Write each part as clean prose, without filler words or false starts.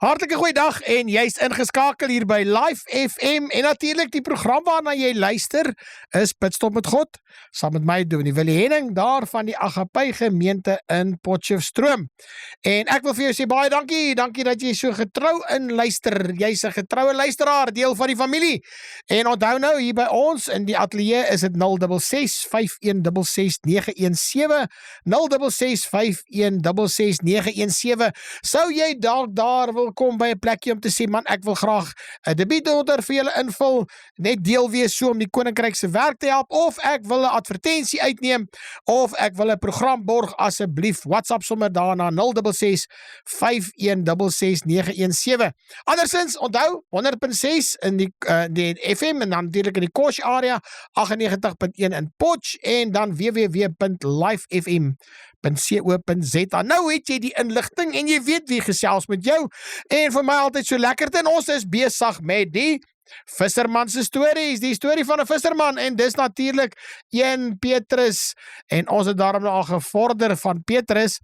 Hartlike goeiedag en jy's ingeskakel hier by Live FM en natuurlik die program waarna jy luister is Pitstop met God, saam met my Dominee Willie Henning daar van die Agape gemeente in Potchefstroom. En ek wil vir jou sê baie dankie dat jy so getrou in luister. Jy's 'n getroue luisteraar, deel van die familie. En onthou nou hier by ons in die ateljee is dit 066 516 917 066 516 917. Sou jy dalk daar wil kom by 'n plekkie om te sê, man, ek wil graag 'n debietorder vir julle invul, net deel wees so om die koninkryk se werk te help, of ek wil 'n advertensie uitneem, of ek wil 'n program borg, asseblief WhatsApp sommer daarna 066 516 917. Andersins onthou 100.6 in die FM en dan natuurlik in die Kosh area, 98.1 in Potch en dan www.livefm.co.za. Nou het jy die inligting en jy weet wie gesels met jou. En vir my altyd so lekker, en ons is besig met die visserman se stories, die storie van 'n visserman, en dis natuurlik 1 Petrus, en ons het daarom al gevorder van Petrus,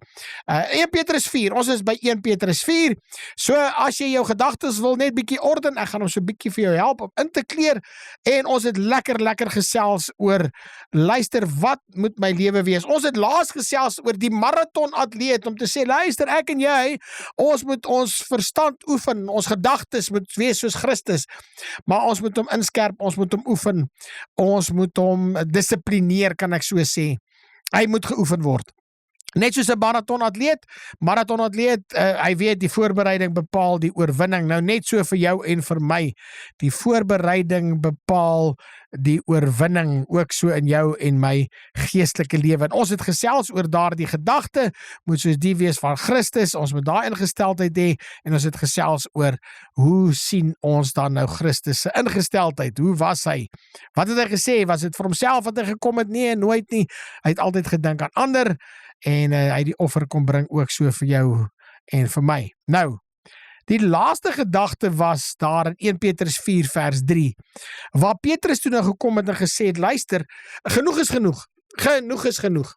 1 Petrus 4, ons is by 1 Petrus 4, so as jy jou gedagtes wil net bietjie orden, ek gaan ons so bietjie vir jou help om in te kleer, en ons het lekker gesels oor, luister, wat moet my lewe wees? Ons het laas gesels oor die marathonatleet, om te sê, luister, ek en jy, ons moet ons verstand oefen, ons gedagtes moet wees soos Christus, maar ons moet hom inskerp, ons moet hom oefen, ons moet hom dissiplineer, kan ek so sê. Hy moet geoefen word. Net soos 'n marathonatleet, hy weet die voorbereiding bepaal die oorwinning. Nou net so vir jou en vir my, die voorbereiding bepaal die oorwinning, ook so in jou en my geestelike lewe. En ons het gesels oor daardie gedagte, moet soos die wees van Christus, ons moet daai ingesteldheid hê, en ons het gesels oor, hoe sien ons dan nou Christus se ingesteldheid, hoe was hy? Wat het hy gesê? Was dit vir homself wat hy gekom het? Nee, nooit nie. Hy het altyd gedink aan ander, en hy die offer kom bring ook so vir jou en vir my. Nou, die laaste gedagte was daar in 1 Petrus 4 vers 3, waar Petrus toe nou gekom het en gesê het, luister, genoeg is genoeg, genoeg is genoeg.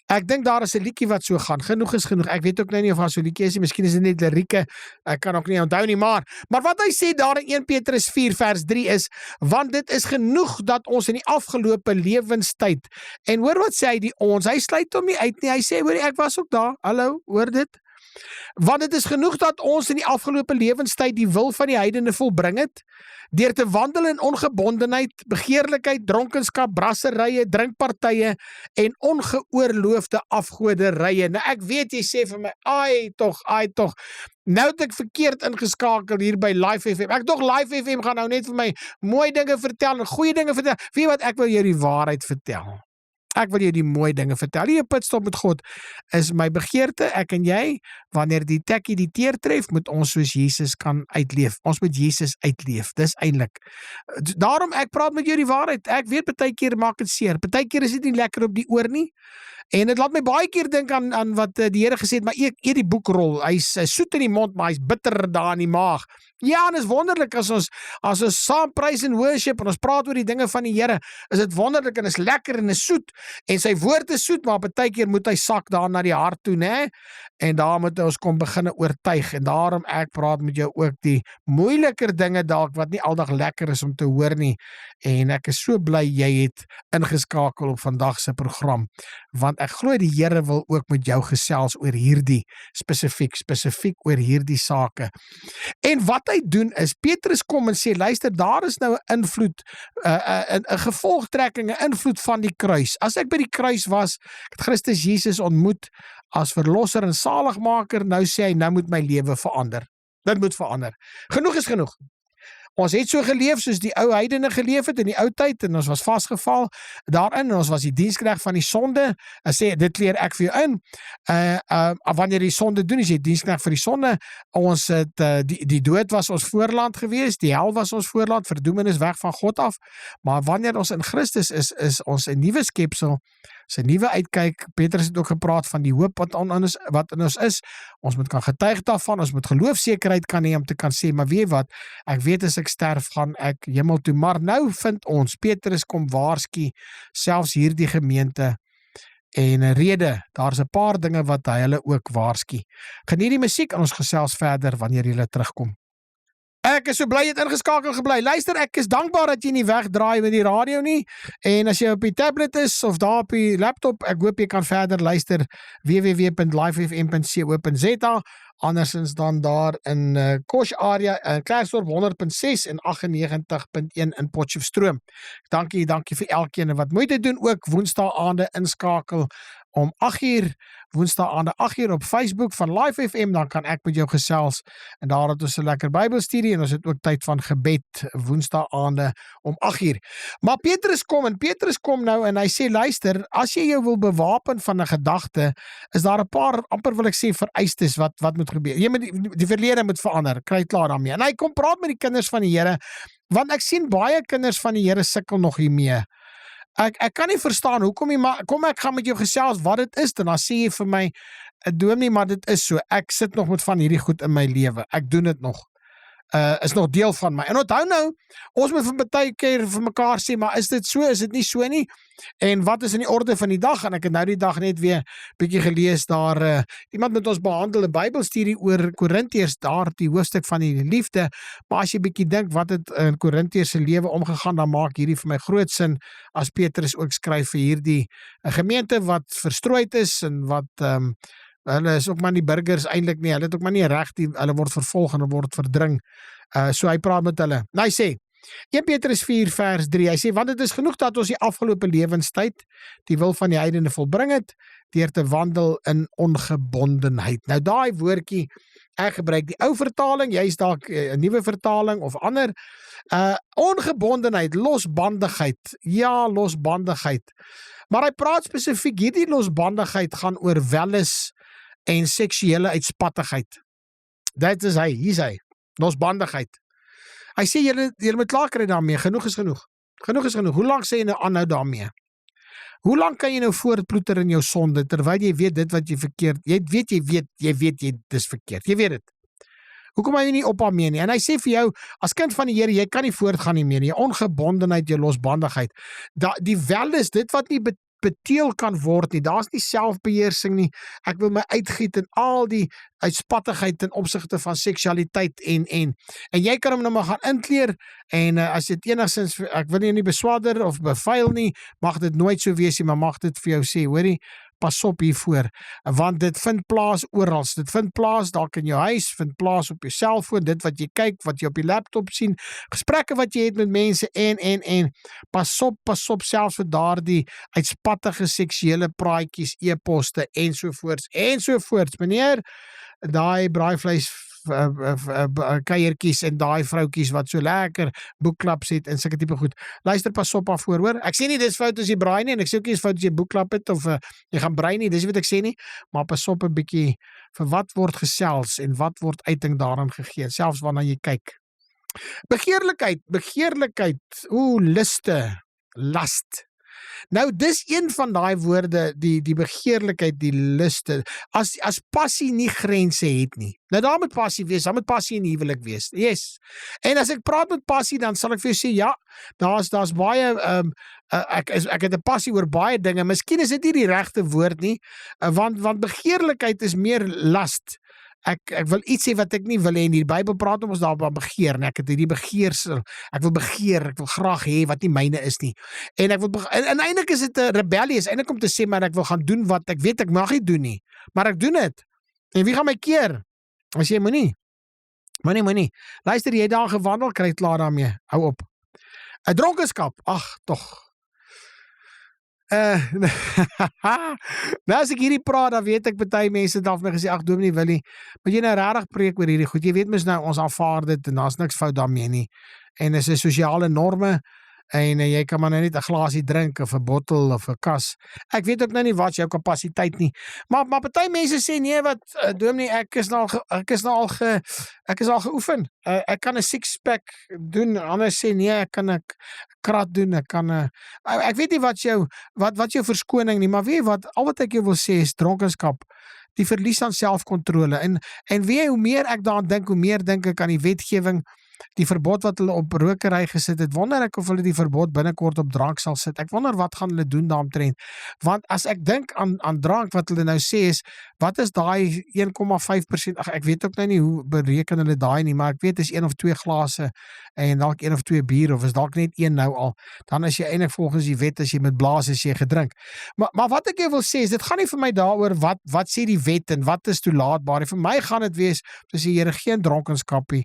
Ek dink daar is 'n liedjie wat so gaan, genoeg is genoeg. Ek weet ook nou nie of daar so 'n liedjie is nie, miskien is dit net lirieke, ek kan ook nie onthou nie, maar wat hy sê daar in 1 Petrus 4 vers 3 is, want dit is genoeg dat ons in die afgelope lewenstyd, en hoor wat sê hy die ons, hy sluit hom nie uit nie, hy sê, hoor, ek was ook daar, hallo, hoor dit? Want dit is genoeg dat ons in die afgelope lewenstyd die wil van die heidene volbring het, deur te wandel in ongebondenheid, begeerlikheid, dronkenskap, brasserye, drinkpartye en ongeoorloofde afgoderye. Nou ek weet jy sê vir my, ai tog, nou het ek verkeerd ingeskakel hier by Live FM. Ek dog Live FM gaan nou net vir my mooi dinge vertel en goeie dinge vertel. Weet jy wat, ek wil jou die waarheid vertel. Ek wil jou die mooi dinge vertel. Die Pitstop met God is my begeerte, ek en jy, wanneer die tekkie die teer tref, moet ons soos Jesus kan uitleef. Ons moet Jesus uitleef, dis eintlik. Daarom, ek praat met jou die waarheid. Ek weet, partykeer maak het seer. Partykeer is dit nie lekker op die oor nie. En dit laat my baie keer dink aan wat die Here gesê het, maar eet die boekrol. Hy's soet in die mond, maar hy's bitter daar in die maag. Ja, en is wonderlik as ons saam prys en worship en ons praat oor die dinge van die Here, is dit wonderlik en is lekker en is soet en sy woord is soet, maar partykeer moet hy sak daar na die hart toe, né? En daar moet ons kom beginne oortuig, en daarom ek praat met jou ook die moeiliker dinge dalk wat nie aldag lekker is om te hoor nie, en ek is so bly jy het ingeskakel op vandag se program, want ek glo die Here wil ook met jou gesels oor hierdie spesifiek oor hierdie sake. En wat hy doen is, Petrus kom en sê, luister, daar is nou 'n invloed, 'n gevolgtrekking, 'n invloed van die kruis. As ek by die kruis was, ek het Christus Jesus ontmoet as verlosser en saligmaker, nou sê hy, nou moet my lewe verander. Dit moet verander. Genoeg is genoeg. Ons het so geleef soos die ou heidene geleef het in die ou tyd, en ons was vasgeval daarin, en ons was die diensknegt van die sonde. Hy sê, dit leer ek vir jou in, wanneer die sonde doen, is jy diensknegt vir die sonde. Ons het, die dood was ons voorland gewees, die hel was ons voorland, verdoemenis weg van God af, maar wanneer ons in Christus is ons 'n nuwe skepsel, sy nuwe uitkyk. Petrus het ook gepraat van die hoop wat in ons is. Ons moet kan getuig daarvan, ons moet geloofsekerheid kan hê om te kan sê, maar weet wat, ek weet as ek sterf, gaan ek hemel toe, maar nou vind ons, Petrus kom waarsku, selfs hierdie gemeente, En 'n rede, daar's 'n paar dinge wat hy hulle ook waarsku. Geniet die musiek en ons gesels verder wanneer jy terugkom. Ek is so bly jy het ingeskakel gebly. Luister, ek is dankbaar dat jy nie wegdraai met die radio nie. En as jy op die tablet is of daar op die laptop, ek hoop jy kan verder luister www.livefm.co.za. Andersins dan daar in Kosh area, Klerksdorp 100.6 en 98.1 in Potchefstroom. Dankie vir elkeen wat moeite doen, ook woensdaagaande inskakel om 8uur, woensdaagaande 8uur op Facebook van Live FM, dan kan ek met jou gesels, en daar het ons 'n lekker Bybelstudie, en ons het ook tyd van gebed, woensdaagaande om 8uur. Maar Petrus kom nou, en hy sê, luister, as jy jou wil bewapen van 'n gedagte, is daar 'n paar, amper wil ek sê, vereistes wat moet gebeur. Jy moet die verlede moet verander, kry klaar daarmee. En hy kom praat met die kinders van die Here, want ek sien baie kinders van die Here sukkel nog hiermee. Ek kan nie verstaan hoekom nie, maar kom ek gaan met jou gesels wat dit is, en dan sê jy vir my, Dominee, maar dit is so, ek sit nog met van hierdie goed in my lewe, ek doen dit nog, is nog deel van my, en onthou nou, ons moet van baie keer vir mekaar sê, maar is dit so, is dit nie so nie, en wat is in die orde van die dag, en ek het nou die dag net weer bietjie gelees, daar, iemand met ons behandel 'n Bybelstudie oor Korintiërs, daar die hoofstuk van die liefde, maar as jy bietjie dink, wat het in Korintiërs se lewe omgegaan, dan maak hierdie vir my groot sin, as Petrus ook skryf vir hierdie gemeente wat verstrooid is, en wat, hulle is ook maar nie burgers eintlik nie, hulle het ook maar nie reg nie, hulle word vervolg en hulle word verdring, so hy praat met hulle, nou hy sê, 1 Petrus 4 vers 3, hy sê, want het is genoeg dat ons die afgelope lewenstyd die wil van die heidene volbring het, deur te wandel in ongebondenheid. Nou daai woordjie, ek gebruik die ou vertaling, jy is dalk 'n nuwe vertaling of ander, ongebondenheid, losbandigheid, ja, losbandigheid, maar hy praat spesifiek, hierdie losbandigheid gaan oor welis en seksuele uitspattigheid. Dit is hy, hier is hy, losbandigheid. Hy sê, julle moet klaar kry daarmee, genoeg is genoeg. Genoeg is genoeg. Hoe lank sê jy nou aanhou daarmee? Hoe lank kan jy nou voortploeter in jou sonde, terwyl jy weet dit wat jy verkeerd, jy weet dis verkeerd, jy weet dit. Hoekom hou jy nie op daarmee nie? En hy sê vir jou, as kind van die Here, jy kan nie voortgaan nie meer nie, jou ongebondenheid, jou losbandigheid, die welis, dit wat nie beteel kan word nie, daar's nie selfbeheersing nie, ek wil my uitgiet in al die uitspattigheid ten opsigte van seksualiteit en jy kan hom nou maar gaan inkleer, en as dit enigstens, ek wil nie beswaarder of bevuil nie, mag dit nooit so wees nie, maar mag dit vir jou sê, hoorie, pas op hiervoor, want dit vind plaas oral, dit vind plaas dalk in jou huis, vind plaas op jou selfoon, dit wat jy kyk, wat jy op die laptop sien, gesprekke wat jy het met mense, en, pas op selfs vir daardie uitspattige seksuele praatjies, e-poste, ensovoorts, meneer, daai braaivleis kuiertjies en daai vroukies wat so lekker boekklaps het en sulke tipe goed. Luister, pas op daarvoor, hoor. Ek sê nie dis fout as jy braai nie, en ek sê ook nie dis fout as jy boekklap het of jy gaan braai nie, dis nie wat ek sê nie, maar pas op 'n bietjie vir wat word gesels en wat word uiting daarin gegee, selfs wanneer jy kyk. Begeerlikheid, liste, last. Nou, dis een van daai woorde, die begeerlikheid, die liste, as passie nie grense het nie. Nou, daar moet passie wees, daar moet passie in die huwelik wees, yes. En as ek praat met passie, dan sal ek vir jou sê, ja, daar's baie, ek het 'n passie oor baie dinge, miskien is dit nie die regte woord nie, want begeerlikheid is meer last. Ek wil iets sê wat ek nie wil hê, die Bybel praat ons daarvan begeer, en ek het hierdie begeersel, ek wil graag hê wat nie myne is nie, en en eintlik is dit 'n rebellie, is eintlik om te sê, maar ek wil gaan doen wat ek weet ek mag nie doen nie, maar ek doen dit, en wie gaan my keer? As jy moenie, luister, jy daar gewandel, kry klaar daarmee, hou op. 'n Dronkenskap, ag, tog. Nou as ek hierdie praat, dan weet ek baie mense het al vir my gesê, ag Dominee Willie, moet jy nou regtig preek oor hierdie goed, jy weet mos nou, ons aanvaar dit, en daar's niks fout daarmee nie, en is 'n sosiale norme, en jy kan maar nou net 'n glasie drink, of 'n bottel, of 'n kas, ek weet ook nou nie wat jou kapasiteit nie, maar baie mense sê, nee wat, Dominee, ek is al geoefen, ek kan 'n six-pack doen, ander sê, nee, ek kan 'n krat doen, ek weet nie wat jou verskoning nie, maar weet jy wat, al wat ek jou wil sê is dronkenskap, die verlies aan selfkontrole, en weet jy, hoe meer ek daaraan dink, hoe meer dink ek aan die wetgewing, die verbod wat hulle op rokery gesit het, wonder ek of hulle die verbod binnekort op drank sal sit. Ek wonder wat gaan hulle doen daaromtrent, want as ek dink aan drank, wat hulle nou sê is, wat is daai 1,5%, ek weet ook nou nie hoe bereken hulle daai nie, maar ek weet is 1 of 2 glase, en dalk 1 of 2 bier, of is dalk net 1 nou al, dan is jy eintlik volgens die wet, as jy met blaas is jy gedrink. Maar wat ek jou wil sê is, dit gaan nie vir my daaroor wat sê die wet en wat is toelaatbaar nie. Vir my gaan dit wees, soos die Here, geen dronkenskapie.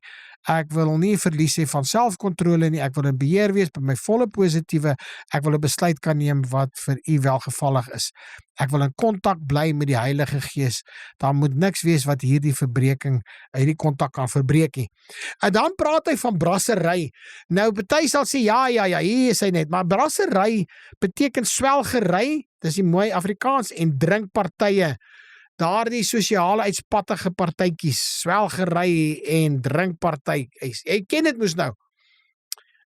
Ek wil nie verlies hê van selfkontrole nie, ek wil in beheer wees by my volle positiewe, ek wil 'n besluit kan neem wat vir u welgevallig is. Ek wil in kontak bly met die Heilige Gees. Daar moet niks wees wat hierdie hierdie kontak kan verbreek nie. En dan praat hy van brassery. Nou, party sal sê, ja, hier is hy net, maar brassery beteken swelgery, dis die mooi Afrikaans, en drinkpartye. Daardie sosiale uitspattige partytjies, swelgery en drinkpartytjies. Jy ken dit mos nou.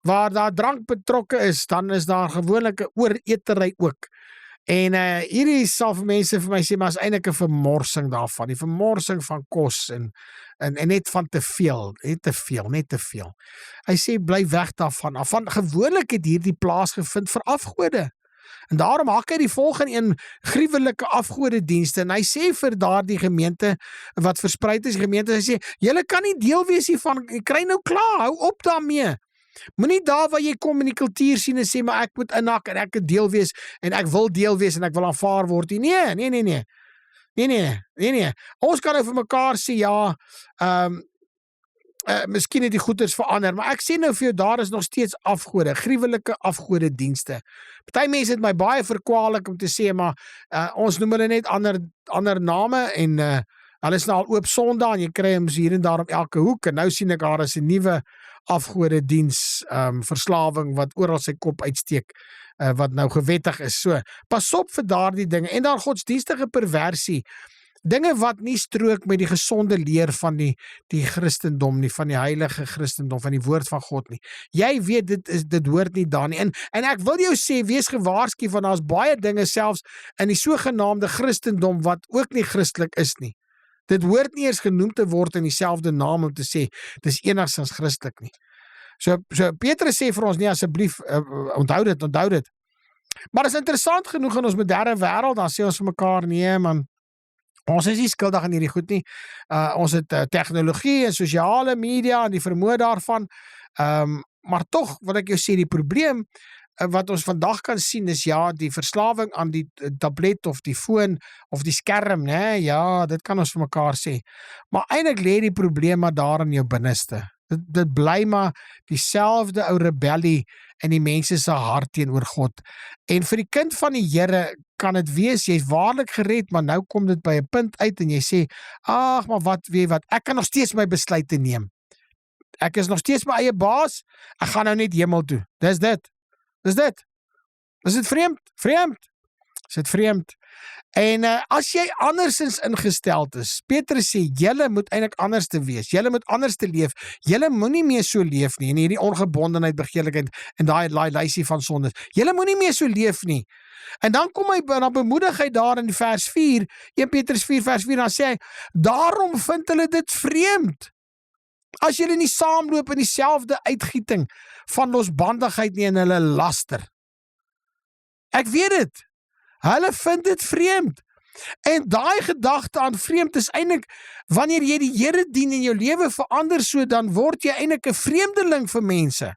Waar daar drank betrokke is, dan is daar gewoonlik 'n ooretery ook. En hierdie sal vir mense vir my sê, maar is eintlik 'n vermorsing daarvan, die vermorsing van kos en net van te veel, net te veel. Hy sê, bly weg daarvan. Gewoonlik het hierdie plaasgevind vir afgode. En daarom maak hy die volgende een gruwelike afgodedienste, en hy sê vir daardie gemeente, wat verspreid is, gemeente, hy sê, julle kan nie deel wees hiervan, kry nou klaar, hou op daarmee. Moenie daar waar jy kom in die kultuur sien en sê, maar ek moet inhak, en ek het deel wees, en ek wil deel wees, en ek wil aanvaar word. Nee. Ons kan nou vir mekaar sê, ja, miskien het die goeders verander, maar ek sê nou vir jou, daar is nog steeds afgode, gruwelike afgodedienste. Party mense het my baie verkwalik om te sê, maar ons noem hulle net ander name, en hulle is nou al oop Sondag, en jy kry hom hier en daar op elke hoek, en nou sien ek daar is 'n nuwe afgodediens verslawing wat oral sy kop uitsteek, wat nou gewettig is. So, pas op vir daardie dinge, en dan godsdienstige perversie, dinge wat nie strook met die gesonde leer van die Christendom nie, van die heilige Christendom, van die woord van God nie. Jy weet, dit hoort nie daar nie. En ek wil jou sê, wees gewaarsku, van daar's baie dinge selfs in die sogenaamde Christendom wat ook nie Christelik is nie. Dit hoort nie eers genoem te word in dieselfde naam om te sê, dis enigstens Christelik nie. So Petrus sê vir ons, nee, asseblief, onthou dit. Maar is interessant genoeg in ons moderne wêreld, dan sê ons vir mekaar, nee man, ons is nie skuldig in hierdie goed nie. Ons het tegnologie en sosiale media en die vermoë daarvan, maar tog wil ek jou sê, die probleem wat ons vandag kan sien is, ja, die verslawing aan die tablet of die foon of die skerm, né? Ja, dit kan ons vir mekaar sê. Maar eintlik lê die probleem maar daar in jou binneste. Dit bly maar dieselfde ou rebellie in die mense se hart teenoor God. En vir die kind van die Here kan dit wees, jy's waarlik gered, maar nou kom dit by 'n punt uit en jy sê, ag, maar weet wat, ek kan nog steeds my besluite neem. Ek is nog steeds my eie baas, ek gaan nou net hemel toe. Dis dit. Is dit vreemd? Is dit vreemd? En as jy andersins ingesteld is, Petrus sê, julle moet eintlik anders te wees, julle moet anders te leef, julle moenie meer so leef nie, en hierdie ongebondenheid, begeerlikheid, en daai lysie van sondes, julle moenie meer so leef nie. En dan kom hy, dan bemoedig hy daar in vers 4, 1 Petrus 4 vers 4, dan sê hy, daarom vind hulle dit vreemd, as julle nie saamloop in dieselfde uitgieting van losbandigheid nie, en hulle laster. Ek weet dit. Hulle vind dit vreemd. En daai gedagte aan vreemd is eintlik, wanneer jy die Here dien en jou lewe verander so, dan word jy eintlik 'n vreemdeling vir mense.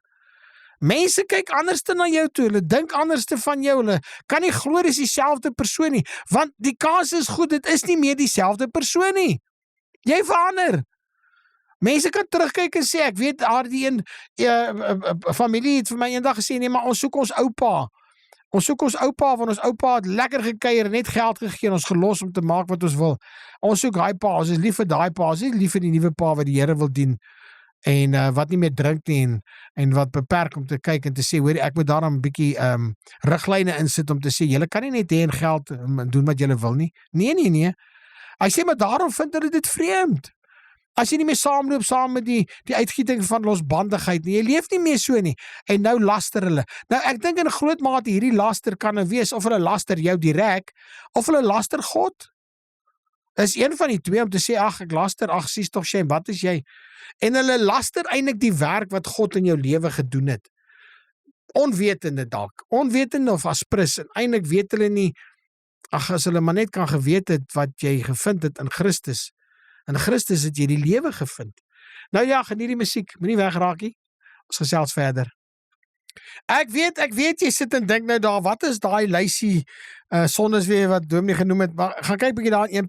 Mense kyk anderste na jou toe, hulle dink anderste van jou, hulle kan nie glo dis dieselfde persoon nie, want die kans is goed, dit is nie meer dieselfde persoon nie. Jy verander. Mense kan terugkyk en sê, ek weet, die een familie het vir my eendag gesê, nee, maar ons soek ons oupa. Ons soek ons oupa, want ons oupa het lekker gekuier, net geld gegee, en ons gelos om te maak wat ons wil. Ons soek daai pa, ons is lief vir daai pa, ons is lief vir die nuwe pa wat die Here wil dien, en wat nie meer drink nie, en wat beperk om te kyk en te sê, hoor, ek moet daarom 'n bietjie riglyne insit om te sê, julle kan nie net hê en geld doen wat julle wil nie. Nee. Hy sê, maar daarom vind hulle dit vreemd. As jy nie meer saamloop saam met die uitgieting van losbandigheid nie, jy leef nie meer so nie, en nou laster hulle. Nou ek dink in 'n groot mate hierdie laster kan nou wees, of hulle laster jou direk, of hulle laster God. is een van die twee om te sê, ag, ek laster, ag, sies tog Shane, wat is jy? En hulle laster eintlik die werk wat God in jou lewe gedoen het. Onwetende dalk, onwetende of aspris, en eintlik weet hulle nie, ag, as hulle maar net kan geweet het wat jy gevind het in Christus. In Christus het jy die lewe gevind. Nou ja, geniet die musiek, moenie wegraak nie. Ons gesels verder. Ek weet jy sit en dink nou daar, wat is daai lysie sondes weer wat Dominee genoem het, maar gaan kyk bietjie daar in 1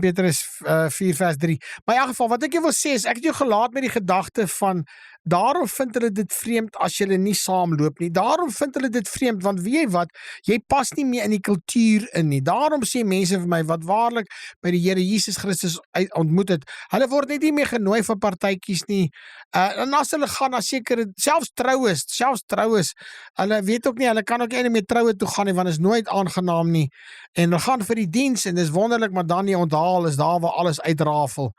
Petrus 4 vers 3. Maar in elk geval, wat ek jou wil sê is, ek het jou gelaat met die gedagte van, daarom vind hulle dit vreemd as jy nie saamloop nie. Daarom vind hulle dit vreemd, want weet jy wat, jy pas nie meer in die kultuur in nie. Daarom sê mense vir my, wat waarlik by die Here Jesus Christus ontmoet het, hulle word net nie meer genooi vir partytjies nie. En as hulle gaan na sekere, selfs troues, hulle weet ook nie, hulle kan ook nie meer troue toe gaan nie, want is nooit aangenaam nie. En hulle gaan vir die diens, en dis wonderlik, maar dan die onthaal is daar waar alles uitrafel.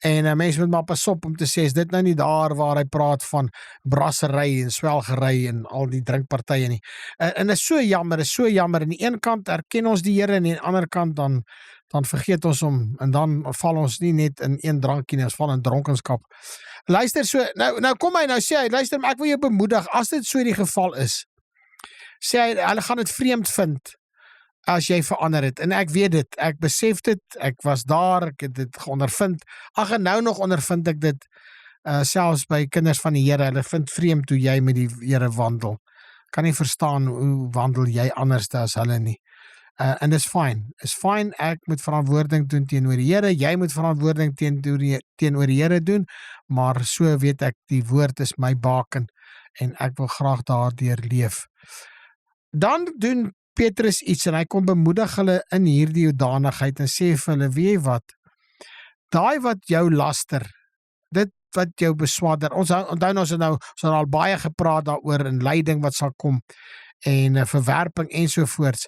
En mense moet maar pas op om te sê, is dit nou nie daar waar hy praat van brassery en swelgery en al die drinkpartye nie. En is so jammer, aan die een kant erken ons die Here, en aan die ander kant dan vergeet ons hom, en dan val ons nie net in een drankie nie, ons val in dronkenskap. Luister so, nou kom hy, nou sê hy, luister, maar ek wil jou bemoedig, as dit so die geval is, sê hy, hulle gaan dit vreemd vind, as jy verander het, en ek weet dit, ek besef dit, ek was daar, ek het dit ondervind, ag, en nou nog ondervind ek dit, selfs by kinders van die Here, hulle vind vreemd hoe jy met die Here wandel, kan nie verstaan hoe wandel jy anders as hulle nie, en dis fyn, ek moet verantwoording doen teenoor die Here, jy moet verantwoording teenoor die Here doen, maar so weet ek, die woord is my baken, en ek wil graag daardeur leef. Dan doen Petrus iets, en hy kom bemoedig hulle in hierdie hoedanigheid, en sê vir hulle, weet jy wat, daai wat jou laster, dit wat jou beswadder, ons het al baie gepraat daaroor, in lyding wat sal kom, en verwerping ensovoorts,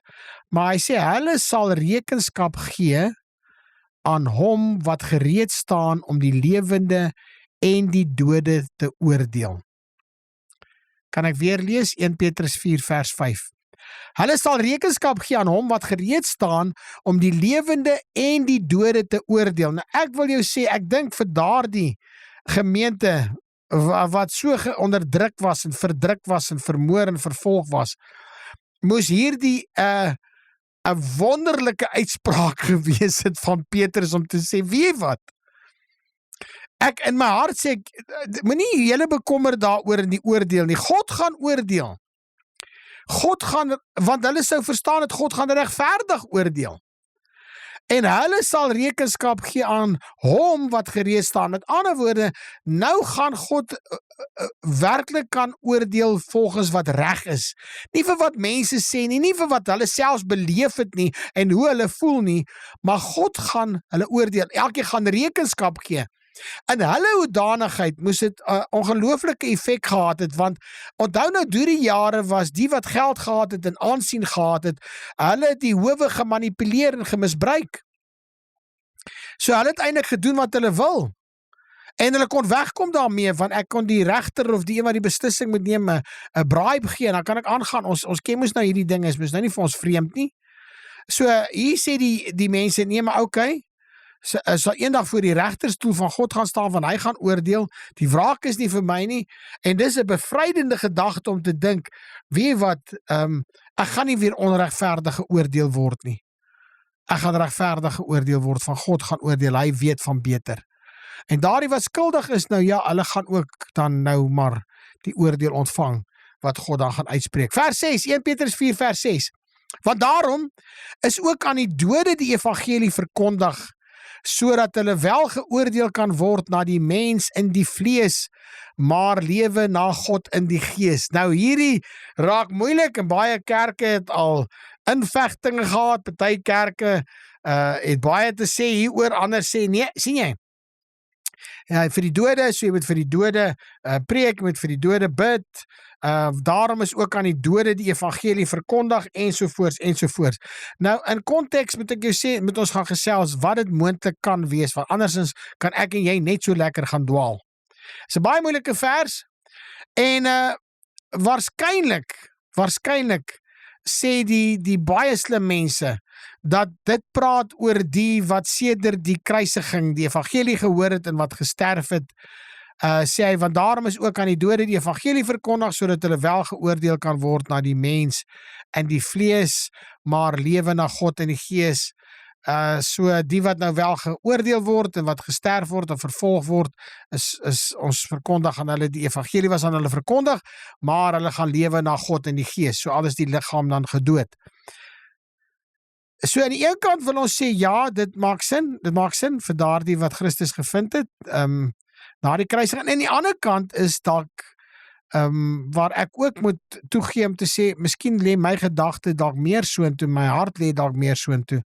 maar hy sê, hulle sal rekenskap gee, aan hom wat gereed staan, om die lewende en die dode te oordeel. Kan ek weer lees, 1 Petrus 4 vers 5. Hulle sal rekenskap gee aan hom wat gereed staan om die lewende en die dode te oordeel. Nou ek wil jou sê, ek dink vir daardie gemeente wat so onderdruk was en verdruk was en vermoor en vervolg was, moes hierdie 'n wonderlike uitspraak gewees het van Petrus om te sê, weet jy wat? Ek in my hart sê, moenie julle bekommer daaroor in die oordeel nie. God gaan oordeel. Want hulle sou verstaan dat God gaan regverdig oordeel. En hulle sal rekenskap gee aan hom wat gereed staan. Met ander woorde, nou gaan God werklik kan oordeel volgens wat reg is. Nie vir wat mense sê nie, nie vir wat hulle selfs beleef het nie, en hoe hulle voel nie, maar God gaan hulle oordeel. Elkeen gaan rekenskap gee. In hulle hoedanigheid moes dit 'n ongelooflike effek gehad het, want onthou nou deur die jare was die wat geld gehad het en aansien gehad het, hulle het die howe gemanipuleer en gemisbruik. So hulle het eintlik gedoen wat hulle wil. En hulle kon wegkom daarmee, want ek kon die regter of die een wat die beslissing moet neem 'n bribe gee, en dan kan ek aangaan. Ons ken mos nou hierdie ding is mos nou nie vir ons vreemd nie. So hier sê die mense, nee, maar okay, sal eendag voor die regterstoel van God gaan staan, want hy gaan oordeel, die wraak is nie vir my nie, en dis 'n bevrydende gedagte om te dink, weet wat, ek gaan nie weer onregverdig geoordeel word nie, ek gaan regverdig geoordeel word, van God gaan oordeel, hy weet van beter, en daardie wat skuldig is, nou ja, hulle gaan ook dan nou maar die oordeel ontvang, wat God dan gaan uitspreek. Vers 6, 1 Petrus 4 vers 6, want daarom is ook aan die dode die evangelie verkondig, sodat hulle wel geoordeel kan word na die mens in die vlees, maar lewe na God in die gees. Nou hierdie raak moeilik, en baie kerke het al invegtinge gehad, party kerke het baie te sê hieroor, ander sê nee, sien jy? Vir die dode, so jy moet vir die dode preek, jy moet vir die dode bid, daarom is ook aan die dode die evangelie verkondig, ensovoorts. Nou, in konteks moet ek jou sê, moet ons gaan gesels wat dit moontlik kan wees, want andersins kan ek en jy net so lekker gaan dwaal. Dis 'n baie moeilike vers, en waarskynlik sê die baie slim mense, dat dit praat oor die wat sedert die kruisiging die evangelie gehoor het en wat gesterf het, sê hy, want daarom is ook aan die dode die evangelie verkondig, sodat hulle wel geoordeel kan word na die mens in die vlees, maar lewe na God in die gees. So die wat nou wel geoordeel word en wat gesterf word en vervolg word, is ons verkondig aan hulle, die evangelie was aan hulle verkondig, maar hulle gaan lewe na God in die gees, so al is die liggaam dan gedood. So aan die een kant wil ons sê, ja, dit maak sin vir daardie wat Christus gevind het, na die kruising, en aan die ander kant is dalk, waar ek ook moet toegee om te sê, miskien lê my gedagte dalk meer soontoe, my hart lê dalk meer soontoe,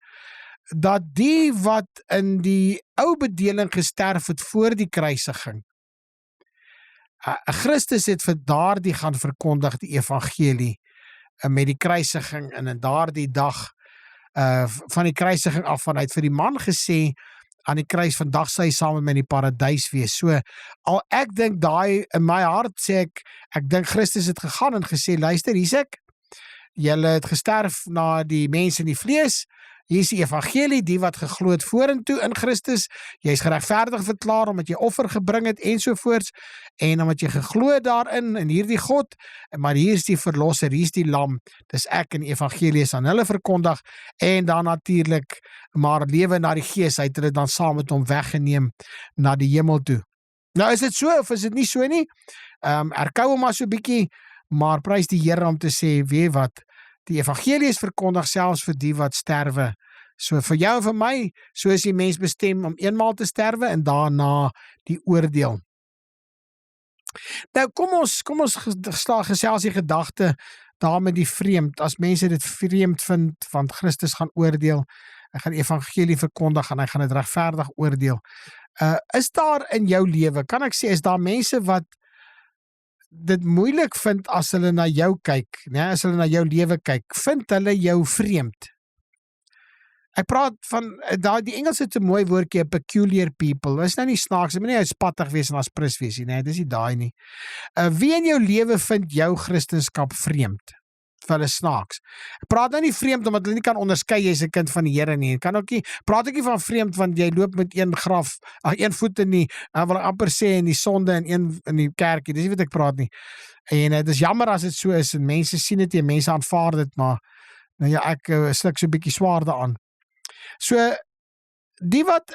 dat die wat in die ou bedeling gesterf het voor die kruisiging, Christus het vir daardie gaan verkondig die evangelie, met die kruisiging, en in daardie dag, van die kruisiging af, van hy het vir die man gesê, aan die kruis, vandag sal hy saam met my in die paradys wees. So, al ek dink daai, in my hart sê ek dink Christus het gegaan en gesê, luister, hier's ek, julle het gesterf na die mens in die vlees, hier is die evangelie, die wat geglo het vorentoe in Christus, jy is geregverdig verklaar, omdat jy offer gebring het, ensovoorts, en omdat jy geglo het daarin, in hierdie God, maar hier is die verlosser, hier is die lam, dis ek, en die evangelie is aan hulle verkondig, en dan natuurlik, maar lewe na die gees, hy het hulle dan saam met hom weggeneem, na die hemel toe. Nou is dit so, of is dit nie so nie? Erkou hom maar so bietjie, maar prys die Here om te sê, weet wat, die evangelie is verkondig selfs vir die wat sterwe. So vir jou en vir my, so is die mens bestem om eenmaal te sterwe en daarna die oordeel. Nou kom ons gesels die gedagte daar met die vreemd, as mense dit vreemd vind, want Christus gaan oordeel, hy gaan die evangelie verkondig en hy gaan dit regverdig oordeel. Is daar in jou lewe, kan ek sê, is daar mense wat dit moeilik vind as hulle na jou kyk, né? As hulle na jou lewe kyk, vind hulle jou vreemd? Ek praat van, die Engels het 'n mooi woordjie, peculiar people, is nou nie snaaks, dit moet nie uitspattig wees en as prins wees nie, dis nie daai nie. Wie in jou lewe vind jou Christenskap vreemd? Vir hulle snaaks. Ek praat nou nie vreemd omdat hulle nie kan onderskei jy is 'n kind van die Here nie. Kan ook nie, praat ek nie van vreemd want jy loop met een voet in die, wil ek amper sê, in die sonde en een in die kerkie. Dis nie wat ek praat nie. En dit is jammer as dit so is en mense sien dit en mense aanvaar dit, maar nou ja, ek sluk so 'n bietjie swaar daaraan. So die wat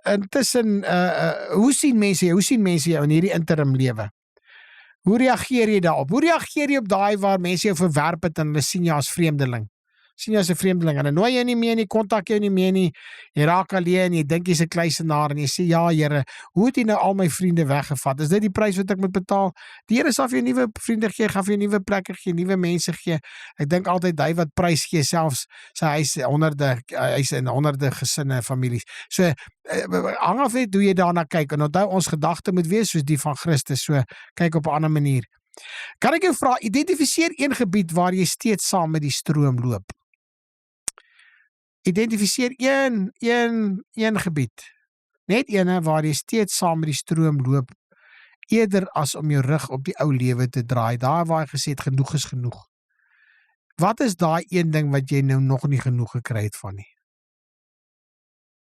intussen hoe sien mense jou in hierdie interim lewe? Hoe reageer jy daarop? Hoe reageer jy op daai waar mense jou verwerp het en hulle sien jou as vreemdeling? Sien jou as 'n vreemdeling, en hulle nooi jou nie meer nie, kontak jou nie meer nie, jy raak alleen, jy dink jy's 'n kluisenaar en jy sê, ja Here, hoe het jy nou al my vriende weggevat? Is dit die prys wat ek moet betaal? Die Here sal vir jou nuwe vriende gee, gaan vir jou nuwe plekke gee, nuwe mense gee. Ek dink altyd hy wat prys gee, selfs sy huis hy's in honderde gesinne en families. So hang af net hoe jy daarna kyk, en onthou ons gedagte moet wees soos die van Christus, so kyk op 'n ander manier. Kan ek jou vra, identifiseer een gebied waar jy steeds saam met die stroom loop. Identifiseer een gebied, net ene waar jy steeds saam met die stroom loop, eerder as om jou rug op die ou lewe te draai, daar waar jy gesê het, genoeg is genoeg. Wat is daai een ding wat jy nou nog nie genoeg gekry het van nie?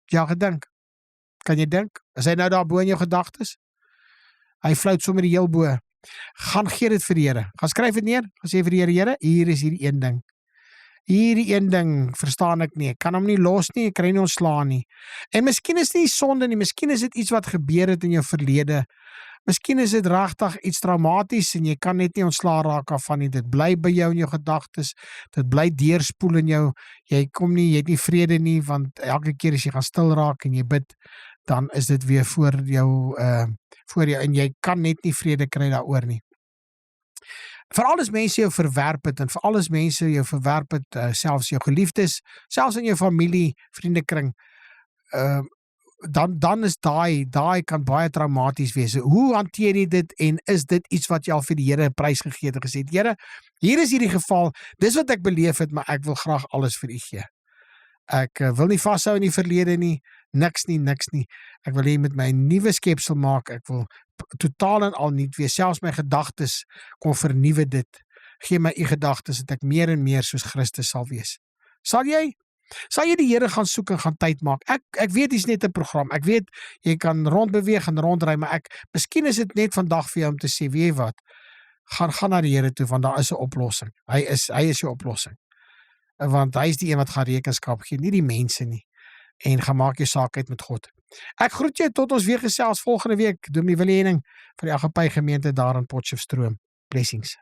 Ja, gedink. Kan jy dink? Is hy nou daar bo in jou gedagtes? Hy flout sommer die heel bo. Gaan gee dit vir die Here. Gaan skryf dit neer. Gaan sê vir die Here, Here, hier is hierdie een ding. Hierdie een ding verstaan ek nie. Ek kan hom nie los nie, ek kry nie ontslaan nie. En miskien is dit nie sonde nie, miskien is dit iets wat gebeur het in jou verlede. Miskien is dit regtig iets traumaties en jy kan net nie ontslaa raak daarvan nie. Dit bly by jou in jou gedagtes. Dit bly deurspoel in jou. Jy het nie vrede nie, want elke keer as jy gaan stil raak en jy bid, dan is dit weer voor jou en jy kan net nie vrede kry daaroor nie. Veral as mense jou verwerp het, en veral as mense jou verwerp het, selfs jou geliefdes, selfs in jou familie, vriendekring, dan is daai kan baie traumaties wees. Hoe hanteer jy dit, en is dit iets wat jy al vir die Here prys gegee het en gesê, Here, hier is hierdie geval, dis wat ek beleef het, maar ek wil graag alles vir U gee. Ek wil nie vashou in die verlede nie, niks nie. Ek wil hê met my 'n nuwe skepsel maak, ek wil totaal en al nuut wees, selfs my gedagtes kom vernuwe dit. Gee my U gedagtes dat ek meer en meer soos Christus sal wees. Sal jy? Sal jy die Here gaan soek en gaan tyd maak? Ek weet dis net 'n program. Ek weet jy kan rondbeweeg en rondry, maar miskien is dit net vandag vir jou om te sê, weet jy wat? Gaan na die Here toe want daar is 'n oplossing. Hy is jou oplossing. Want hy is die een wat gaan rekenskap gee, nie die mense nie. En gaan maak jou saak uit met God. Ek groet jou tot ons weer gesels volgende week. Dominee Willie Henning van die Agape Gemeente daar in Potchefstroom. Blessings.